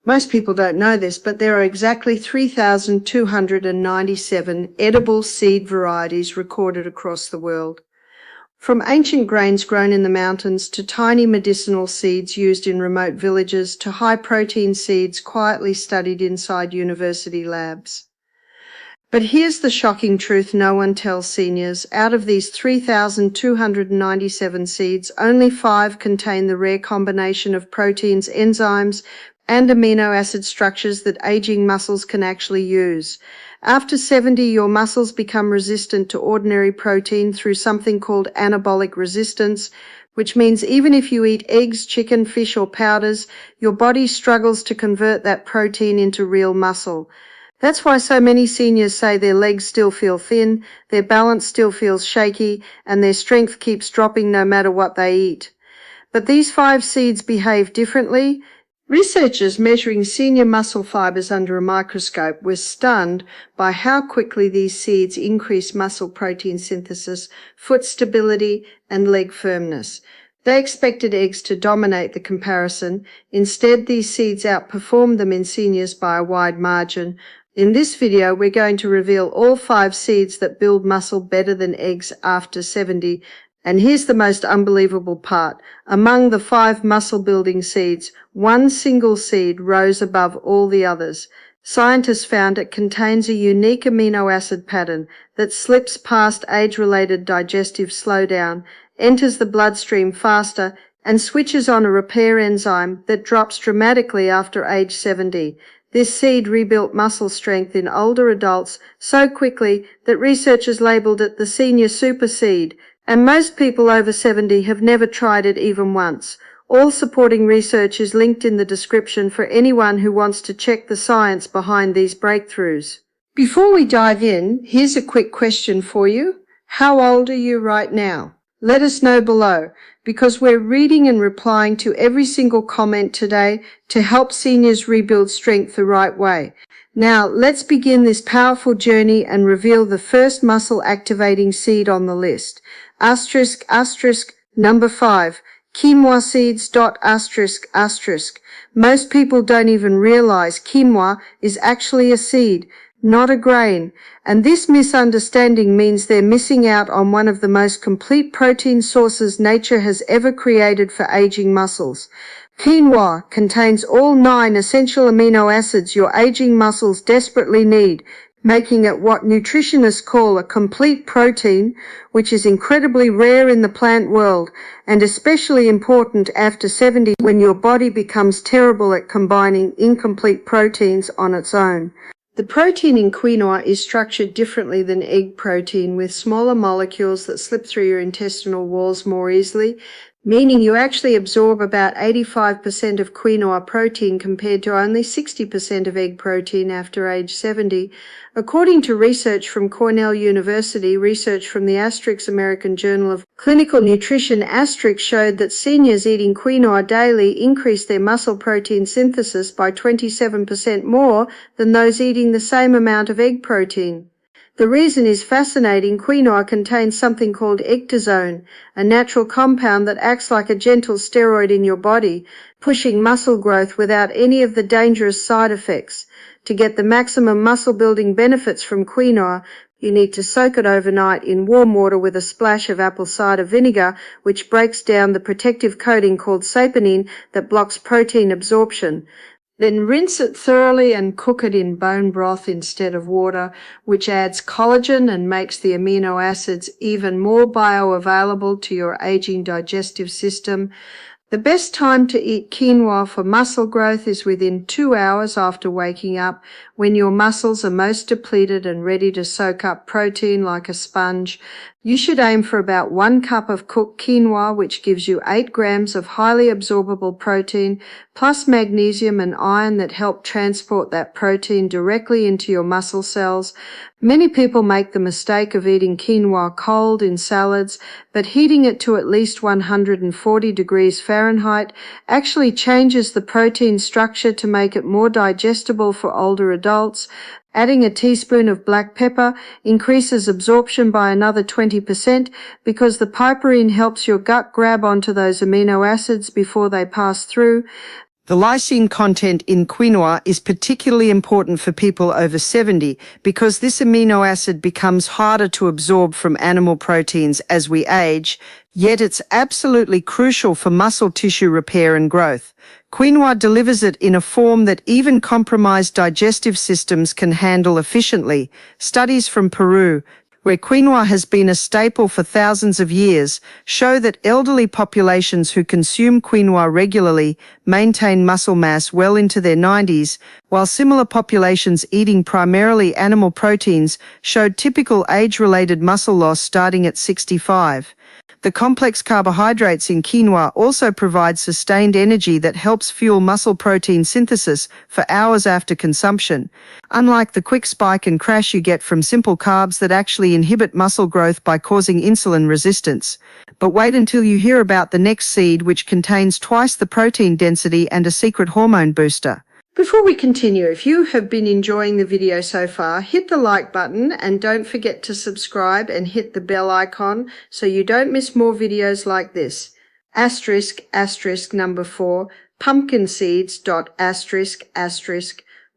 Most people don't know this, but there are exactly 3,297 edible seed varieties recorded across the world. From ancient grains grown in the mountains to tiny medicinal seeds used in remote villages to high-protein seeds quietly studied inside university labs. But here's the shocking truth no one tells seniors. Out of these 3,297 seeds, only 5 contain the rare combination of proteins, enzymes, and amino acid structures that aging muscles can actually use. After 70, your muscles become resistant to ordinary protein through something called anabolic resistance, which means even if you eat eggs, chicken, fish, or powders, your body struggles to convert that protein into real muscle. That's why so many seniors say their legs still feel thin, their balance still feels shaky, and their strength keeps dropping no matter what they eat. But these 5 seeds behave differently. Researchers measuring senior muscle fibers under a microscope were stunned by how quickly these seeds increase muscle protein synthesis, foot stability, and leg firmness. They expected eggs to dominate the comparison. Instead, these seeds outperformed them in seniors by a wide margin. In this video, we're going to reveal all 5 seeds that build muscle better than eggs after 70. And here's the most unbelievable part. Among the 5 muscle-building seeds, one single seed rose above all the others. Scientists found it contains a unique amino acid pattern that slips past age-related digestive slowdown, enters the bloodstream faster, and switches on a repair enzyme that drops dramatically after age 70. This seed rebuilt muscle strength in older adults so quickly that researchers labeled it the senior super seed. And most people over 70 have never tried it even once. All supporting research is linked in the description for anyone who wants to check the science behind these breakthroughs. Before we dive in, here's a quick question for you. How old are you right now? Let us know below, because we're reading and replying to every single comment today to help seniors rebuild strength the right way. Now, let's begin this powerful journey and reveal the first muscle-activating seed on the list. Number 5, quinoa seeds. Most people don't even realize quinoa is actually a seed, not a grain, and this misunderstanding means they're missing out on one of the most complete protein sources nature has ever created for aging muscles. Quinoa contains all 9 essential amino acids your aging muscles desperately need, making it what nutritionists call a complete protein, which is incredibly rare in the plant world and especially important after 70 when your body becomes terrible at combining incomplete proteins on its own. The protein in quinoa is structured differently than egg protein, with smaller molecules that slip through your intestinal walls more easily, meaning you actually absorb about 85% of quinoa protein compared to only 60% of egg protein after age 70. According to research from Cornell University, research from the American Journal of Clinical Nutrition showed that seniors eating quinoa daily increased their muscle protein synthesis by 27% more than those eating the same amount of egg protein. The reason is fascinating. Quinoa contains something called ecdysone, a natural compound that acts like a gentle steroid in your body, pushing muscle growth without any of the dangerous side effects. To get the maximum muscle-building benefits from quinoa, you need to soak it overnight in warm water with a splash of apple cider vinegar, which breaks down the protective coating called saponin that blocks protein absorption. Then rinse it thoroughly and cook it in bone broth instead of water, which adds collagen and makes the amino acids even more bioavailable to your aging digestive system. The best time to eat quinoa for muscle growth is within 2 hours after waking up, when your muscles are most depleted and ready to soak up protein like a sponge. You should aim for about 1 cup of cooked quinoa, which gives you 8 grams of highly absorbable protein, plus magnesium and iron that help transport that protein directly into your muscle cells. Many people make the mistake of eating quinoa cold in salads, but heating it to at least 140 degrees Fahrenheit actually changes the protein structure to make it more digestible for older adults. Adding a teaspoon of black pepper increases absorption by another 20% because the piperine helps your gut grab onto those amino acids before they pass through. The lysine content in quinoa is particularly important for people over 70 because this amino acid becomes harder to absorb from animal proteins as we age, yet it's absolutely crucial for muscle tissue repair and growth. Quinoa delivers it in a form that even compromised digestive systems can handle efficiently. Studies from Peru, where quinoa has been a staple for thousands of years, show that elderly populations who consume quinoa regularly maintain muscle mass well into their 90s, while similar populations eating primarily animal proteins showed typical age-related muscle loss starting at 65. The complex carbohydrates in quinoa also provide sustained energy that helps fuel muscle protein synthesis for hours after consumption, unlike the quick spike and crash you get from simple carbs that actually inhibit muscle growth by causing insulin resistance. But wait until you hear about the next seed, which contains twice the protein density and a secret hormone booster. Before we continue, if you have been enjoying the video so far, hit the like button and don't forget to subscribe and hit the bell icon so you don't miss more videos like this. Number 4, pumpkin seeds.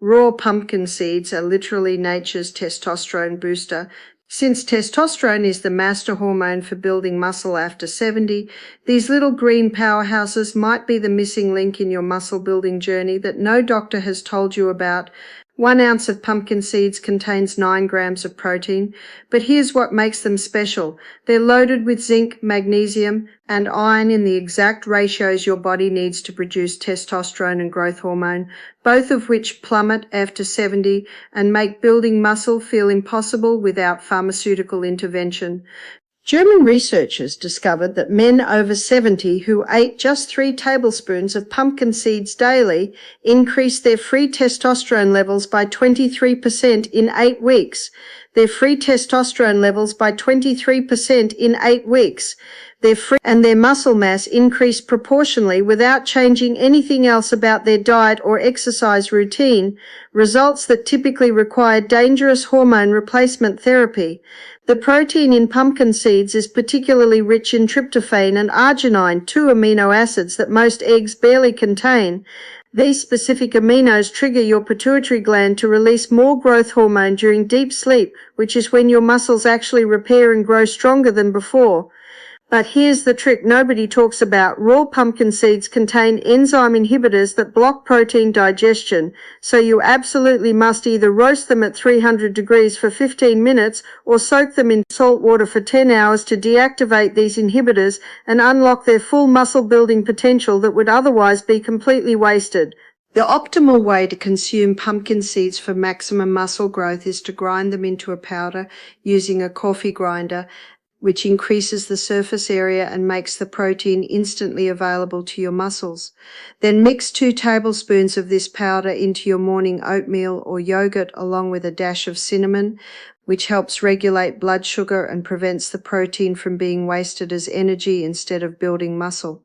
Raw pumpkin seeds are literally nature's testosterone booster. Since testosterone is the master hormone for building muscle after 70, these little green powerhouses might be the missing link in your muscle building journey that no doctor has told you about. 1 ounce of pumpkin seeds contains 9 grams of protein, but here's what makes them special. They're loaded with zinc, magnesium, and iron in the exact ratios your body needs to produce testosterone and growth hormone, both of which plummet after 70 and make building muscle feel impossible without pharmaceutical intervention. German researchers discovered that men over 70 who ate just 3 tablespoons of pumpkin seeds daily increased their free testosterone levels by 23% in 8 weeks. Their free testosterone levels by 23% in 8 weeks. Their muscle mass increased proportionally without changing anything else about their diet or exercise routine, results that typically require dangerous hormone replacement therapy. The protein in pumpkin seeds is particularly rich in tryptophan and arginine, 2 amino acids that most eggs barely contain. These specific aminos trigger your pituitary gland to release more growth hormone during deep sleep, which is when your muscles actually repair and grow stronger than before. But here's the trick nobody talks about. Raw pumpkin seeds contain enzyme inhibitors that block protein digestion, so you absolutely must either roast them at 300 degrees for 15 minutes or soak them in salt water for 10 hours to deactivate these inhibitors and unlock their full muscle building potential that would otherwise be completely wasted. The optimal way to consume pumpkin seeds for maximum muscle growth is to grind them into a powder using a coffee grinder, which increases the surface area and makes the protein instantly available to your muscles. Then mix 2 tablespoons of this powder into your morning oatmeal or yogurt along with a dash of cinnamon, which helps regulate blood sugar and prevents the protein from being wasted as energy instead of building muscle.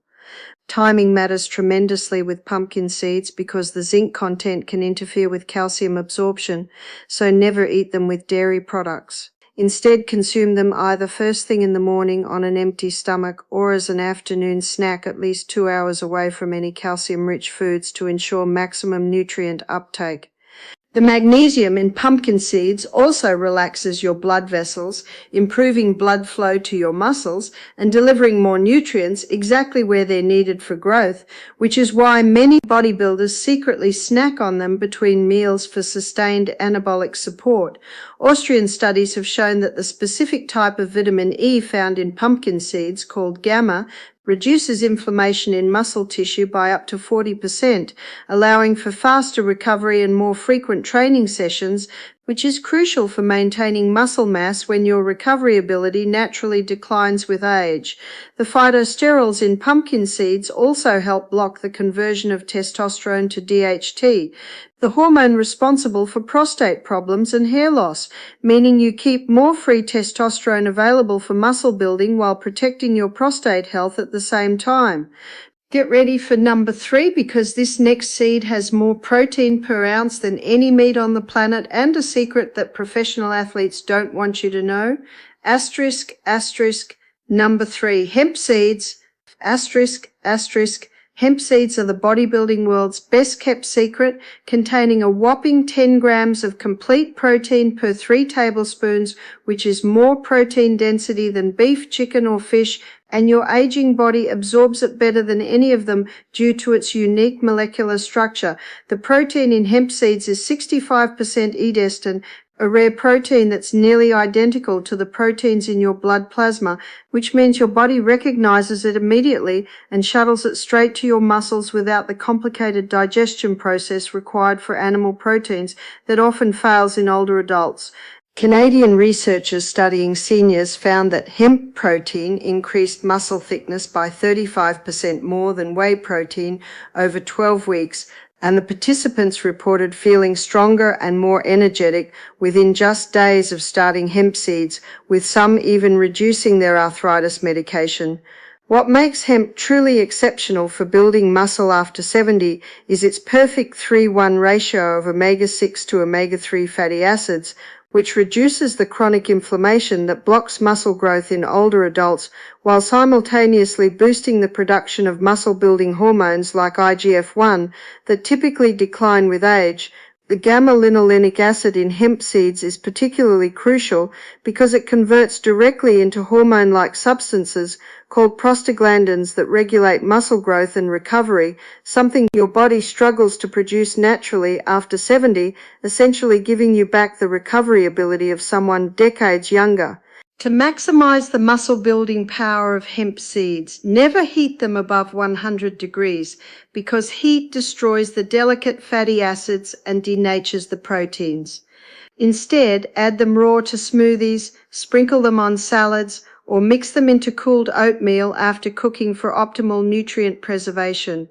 Timing matters tremendously with pumpkin seeds because the zinc content can interfere with calcium absorption, so never eat them with dairy products. Instead, consume them either first thing in the morning on an empty stomach or as an afternoon snack at least 2 hours away from any calcium-rich foods to ensure maximum nutrient uptake. The magnesium in pumpkin seeds also relaxes your blood vessels, improving blood flow to your muscles and delivering more nutrients exactly where they're needed for growth, which is why many bodybuilders secretly snack on them between meals for sustained anabolic support. Austrian studies have shown that the specific type of vitamin E found in pumpkin seeds, called gamma, reduces inflammation in muscle tissue by up to 40%, allowing for faster recovery and more frequent training sessions, which is crucial for maintaining muscle mass when your recovery ability naturally declines with age. The phytosterols in pumpkin seeds also help block the conversion of testosterone to DHT, the hormone responsible for prostate problems and hair loss, meaning you keep more free testosterone available for muscle building while protecting your prostate health at the same time. Get ready for number 3 because this next seed has more protein per ounce than any meat on the planet and a secret that professional athletes don't want you to know. Number 3, hemp seeds. Hemp seeds are the bodybuilding world's best kept secret, containing a whopping 10 grams of complete protein per 3 tablespoons, which is more protein density than beef, chicken, or fish, and your aging body absorbs it better than any of them due to its unique molecular structure. The protein in hemp seeds is 65% edestin, a rare protein that's nearly identical to the proteins in your blood plasma, which means your body recognizes it immediately and shuttles it straight to your muscles without the complicated digestion process required for animal proteins that often fails in older adults. Canadian researchers studying seniors found that hemp protein increased muscle thickness by 35% more than whey protein over 12 weeks, and the participants reported feeling stronger and more energetic within just days of starting hemp seeds, with some even reducing their arthritis medication. What makes hemp truly exceptional for building muscle after 70 is its perfect 3:1 ratio of omega-6 to omega-3 fatty acids, which reduces the chronic inflammation that blocks muscle growth in older adults while simultaneously boosting the production of muscle-building hormones like IGF-1 that typically decline with age. The gamma-linolenic acid in hemp seeds is particularly crucial because it converts directly into hormone-like substances called prostaglandins that regulate muscle growth and recovery, something your body struggles to produce naturally after 70, essentially giving you back the recovery ability of someone decades younger. To maximize the muscle-building power of hemp seeds, never heat them above 100 degrees because heat destroys the delicate fatty acids and denatures the proteins. Instead, add them raw to smoothies, sprinkle them on salads, or mix them into cooled oatmeal after cooking for optimal nutrient preservation.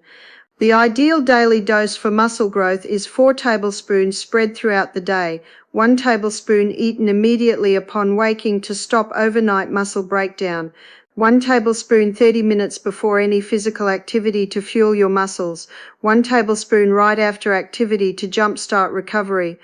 The ideal daily dose for muscle growth is 4 tablespoons spread throughout the day, 1 tablespoon eaten immediately upon waking to stop overnight muscle breakdown, 1 tablespoon 30 minutes before any physical activity to fuel your muscles, 1 tablespoon right after activity to jumpstart recovery,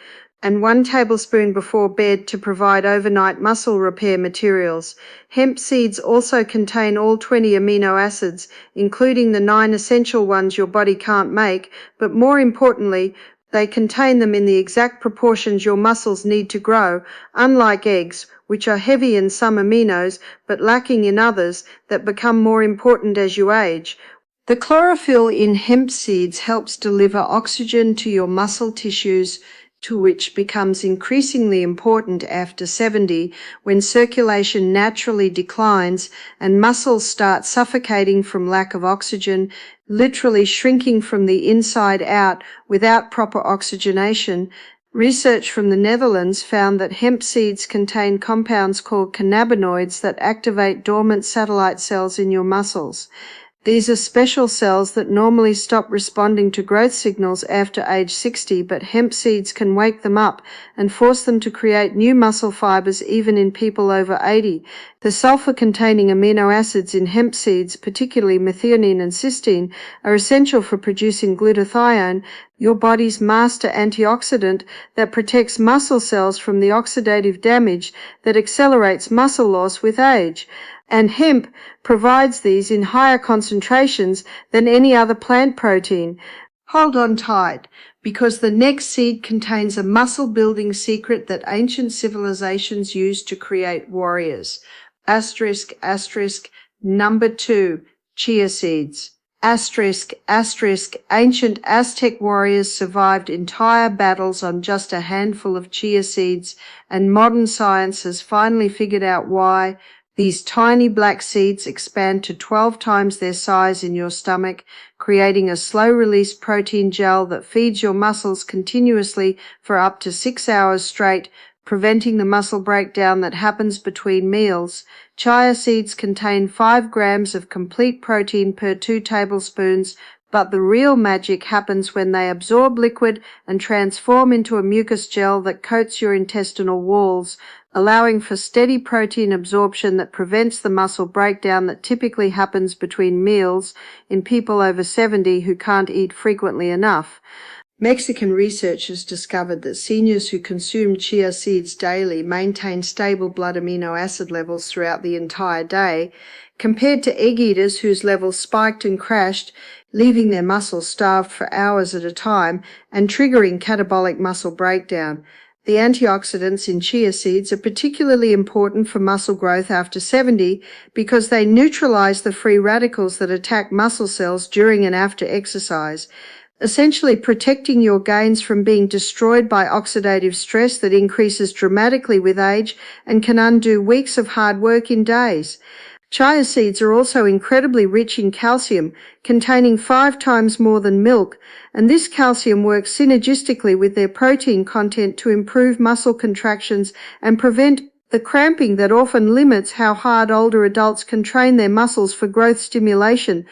and 1 tablespoon before bed to provide overnight muscle repair materials. Hemp seeds also contain all 20 amino acids, including the 9 essential ones your body can't make, but more importantly, they contain them in the exact proportions your muscles need to grow, unlike eggs, which are heavy in some aminos but lacking in others that become more important as you age. The chlorophyll in hemp seeds helps deliver oxygen to your muscle tissues, which becomes increasingly important after 70 when circulation naturally declines and muscles start suffocating from lack of oxygen, literally shrinking from the inside out without proper oxygenation. Research from the Netherlands found that hemp seeds contain compounds called cannabinoids that activate dormant satellite cells in your muscles. These are special cells that normally stop responding to growth signals after age 60, but hemp seeds can wake them up and force them to create new muscle fibers even in people over 80. The sulfur-containing amino acids in hemp seeds, particularly methionine and cysteine, are essential for producing glutathione, your body's master antioxidant that protects muscle cells from the oxidative damage that accelerates muscle loss with age. And hemp provides these in higher concentrations than any other plant protein. Hold on tight, because the next seed contains a muscle-building secret that ancient civilizations used to create warriors. Asterisk, asterisk, number 2, chia seeds. Asterisk, asterisk, ancient Aztec warriors survived entire battles on just a handful of chia seeds, and modern science has finally figured out why. These tiny black seeds expand to 12 times their size in your stomach, creating a slow-release protein gel that feeds your muscles continuously for up to 6 hours straight, preventing the muscle breakdown that happens between meals. Chia seeds contain 5 grams of complete protein per 2 tablespoons, but the real magic happens when they absorb liquid and transform into a mucus gel that coats your intestinal walls, allowing for steady protein absorption that prevents the muscle breakdown that typically happens between meals in people over 70 who can't eat frequently enough. Mexican researchers discovered that seniors who consumed chia seeds daily maintained stable blood amino acid levels throughout the entire day, compared to egg eaters whose levels spiked and crashed, leaving their muscles starved for hours at a time and triggering catabolic muscle breakdown. The antioxidants in chia seeds are particularly important for muscle growth after 70 because they neutralize the free radicals that attack muscle cells during and after exercise, essentially protecting your gains from being destroyed by oxidative stress that increases dramatically with age and can undo weeks of hard work in days. Chia seeds are also incredibly rich in calcium, containing 5 times more than milk, and this calcium works synergistically with their protein content to improve muscle contractions and prevent the cramping that often limits how hard older adults can train their muscles for growth stimulation.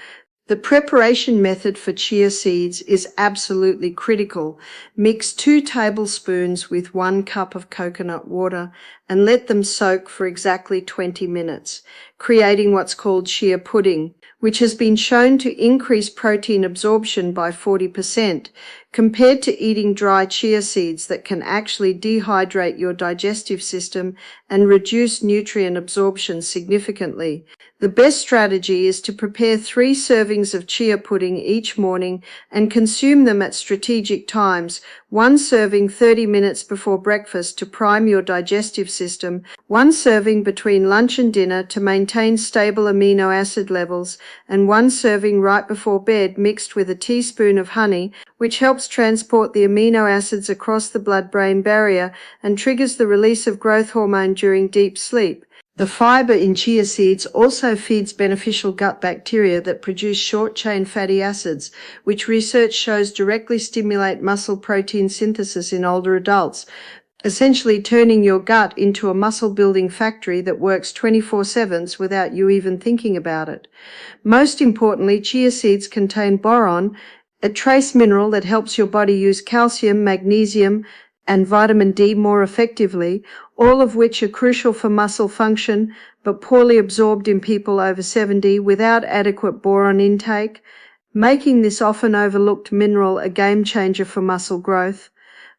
The preparation method for chia seeds is absolutely critical. Mix 2 tablespoons with 1 cup of coconut water and let them soak for exactly 20 minutes, creating what's called chia pudding, which has been shown to increase protein absorption by 40%, compared to eating dry chia seeds that can actually dehydrate your digestive system and reduce nutrient absorption significantly. The best strategy is to prepare 3 servings of chia pudding each morning and consume them at strategic times, 1 serving 30 minutes before breakfast to prime your digestive system, 1 serving between lunch and dinner to maintain stable amino acid levels, and 1 serving right before bed mixed with a teaspoon of honey, which helps transport the amino acids across the blood-brain barrier and triggers the release of growth hormone during deep sleep. The fiber in chia seeds also feeds beneficial gut bacteria that produce short-chain fatty acids, which research shows directly stimulate muscle protein synthesis in older adults, essentially turning your gut into a muscle-building factory that works 24/7 without you even thinking about it. Most importantly, chia seeds contain boron, a trace mineral that helps your body use calcium, magnesium, and vitamin D more effectively, all of which are crucial for muscle function, but poorly absorbed in people over 70 without adequate boron intake, making this often overlooked mineral a game changer for muscle growth.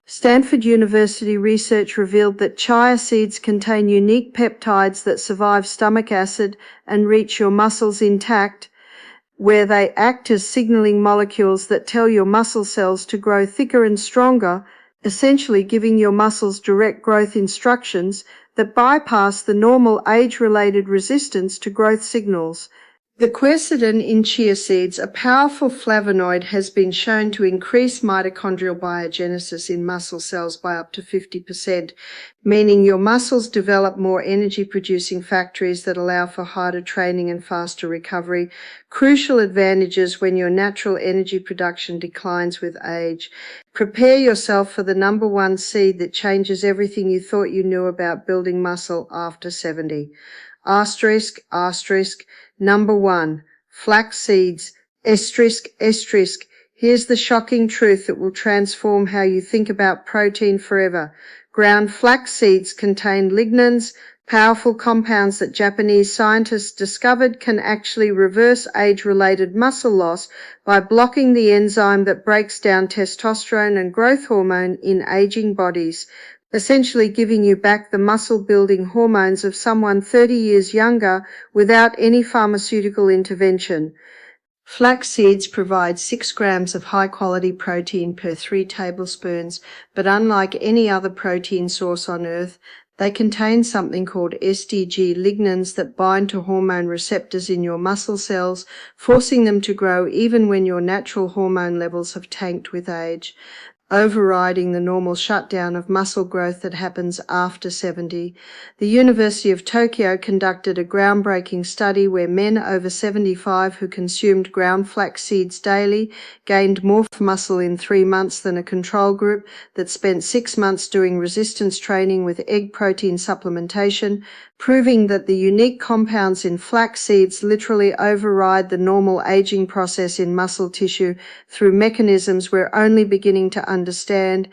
Stanford University research revealed that chia seeds contain unique peptides that survive stomach acid and reach your muscles intact, where they act as signaling molecules that tell your muscle cells to grow thicker and stronger, essentially giving your muscles direct growth instructions that bypass the normal age-related resistance to growth signals. The quercetin in chia seeds, a powerful flavonoid, has been shown to increase mitochondrial biogenesis in muscle cells by up to 50%, meaning your muscles develop more energy-producing factories that allow for harder training and faster recovery, crucial advantages when your natural energy production declines with age. Prepare yourself for the #1 seed that changes everything you thought you knew about building muscle after 70. Asterisk, #1, flax seeds, ***. Here's the shocking truth that will transform how you think about protein forever. Ground flax seeds contain lignans, powerful compounds that Japanese scientists discovered can actually reverse age-related muscle loss by blocking the enzyme that breaks down testosterone and growth hormone in aging bodies, essentially giving you back the muscle-building hormones of someone 30 years younger without any pharmaceutical intervention. Flax seeds provide 6 grams of high-quality protein per 3 tablespoons, but unlike any other protein source on Earth, they contain something called SDG lignans that bind to hormone receptors in your muscle cells, forcing them to grow even when your natural hormone levels have tanked with age, overriding the normal shutdown of muscle growth that happens after 70. The University of Tokyo conducted a groundbreaking study where men over 75 who consumed ground flax seeds daily gained more muscle in 3 months than a control group that spent 6 months doing resistance training with egg protein supplementation, proving that the unique compounds in flax seeds literally override the normal aging process in muscle tissue through mechanisms we're only beginning to understand.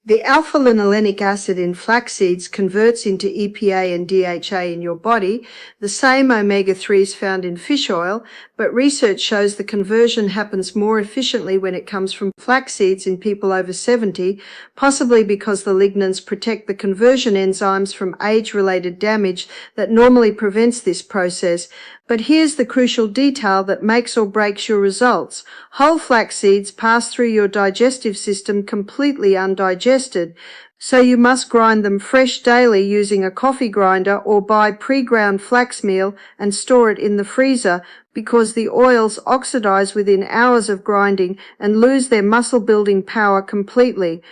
The alpha-linolenic acid in flax seeds converts into EPA and DHA in your body, the same omega-3s found in fish oil, but research shows the conversion happens more efficiently when it comes from flax seeds in people over 70, possibly because the lignans protect the conversion enzymes from age-related damage that normally prevents this process. But here's the crucial detail that makes or breaks your results. Whole flax seeds pass through your digestive system completely undigested, so you must grind them fresh daily using a coffee grinder or buy pre-ground flax meal and store it in the freezer because the oils oxidize within hours of grinding and lose their muscle-building power completely.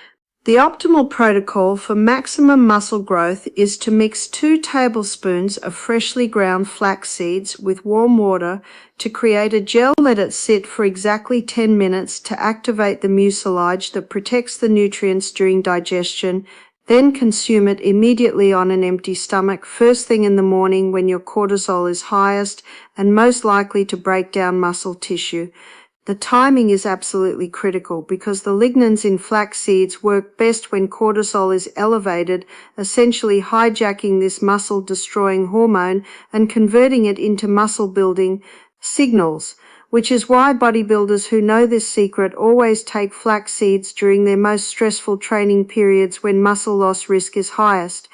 The optimal protocol for maximum muscle growth is to mix 2 tablespoons of freshly ground flax seeds with warm water to create a gel. Let it sit for exactly 10 minutes to activate the mucilage that protects the nutrients during digestion. Then consume it immediately on an empty stomach first thing in the morning when your cortisol is highest and most likely to break down muscle tissue. The timing is absolutely critical because the lignans in flax seeds work best when cortisol is elevated, essentially hijacking this muscle-destroying hormone and converting it into muscle-building signals, which is why bodybuilders who know this secret always take flax seeds during their most stressful training periods when muscle loss risk is highest.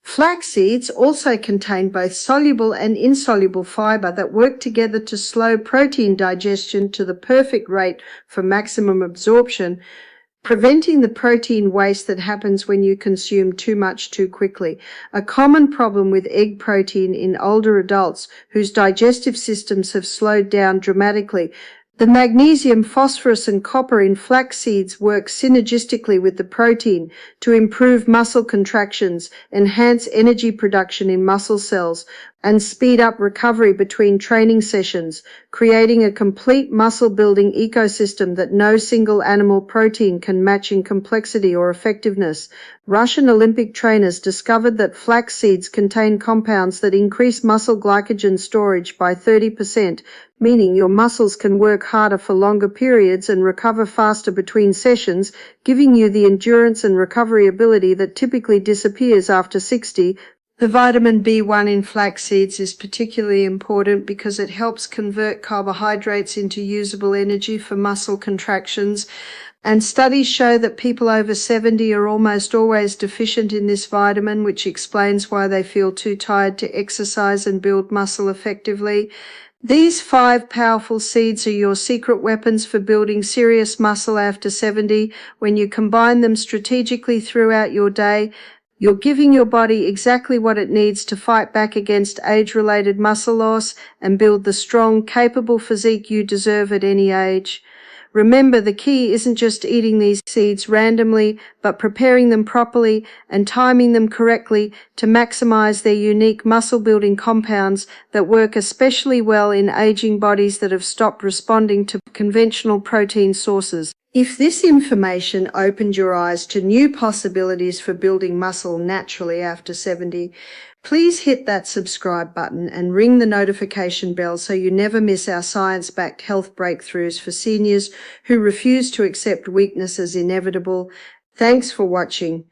Flax seeds also contain both soluble and insoluble fiber that work together to slow protein digestion to the perfect rate for maximum absorption, preventing the protein waste that happens when you consume too much too quickly, a common problem with egg protein in older adults whose digestive systems have slowed down dramatically. The magnesium, phosphorus, and copper in flax seeds work synergistically with the protein to improve muscle contractions, enhance energy production in muscle cells, and speed up recovery between training sessions, creating a complete muscle-building ecosystem that no single animal protein can match in complexity or effectiveness. Russian Olympic trainers discovered that flax seeds contain compounds that increase muscle glycogen storage by 30%, meaning your muscles can work harder for longer periods and recover faster between sessions, giving you the endurance and recovery ability that typically disappears after 60. The vitamin B1 in flax seeds is particularly important because it helps convert carbohydrates into usable energy for muscle contractions, and studies show that people over 70 are almost always deficient in this vitamin, which explains why they feel too tired to exercise and build muscle effectively. These 5 powerful seeds are your secret weapons for building serious muscle after 70. When you combine them strategically throughout your day, you're giving your body exactly what it needs to fight back against age-related muscle loss and build the strong, capable physique you deserve at any age. Remember, the key isn't just eating these seeds randomly, but preparing them properly and timing them correctly to maximize their unique muscle-building compounds that work especially well in aging bodies that have stopped responding to conventional protein sources. If this information opened your eyes to new possibilities for building muscle naturally after 70, please hit that subscribe button and ring the notification bell so you never miss our science-backed health breakthroughs for seniors who refuse to accept weakness as inevitable. Thanks for watching.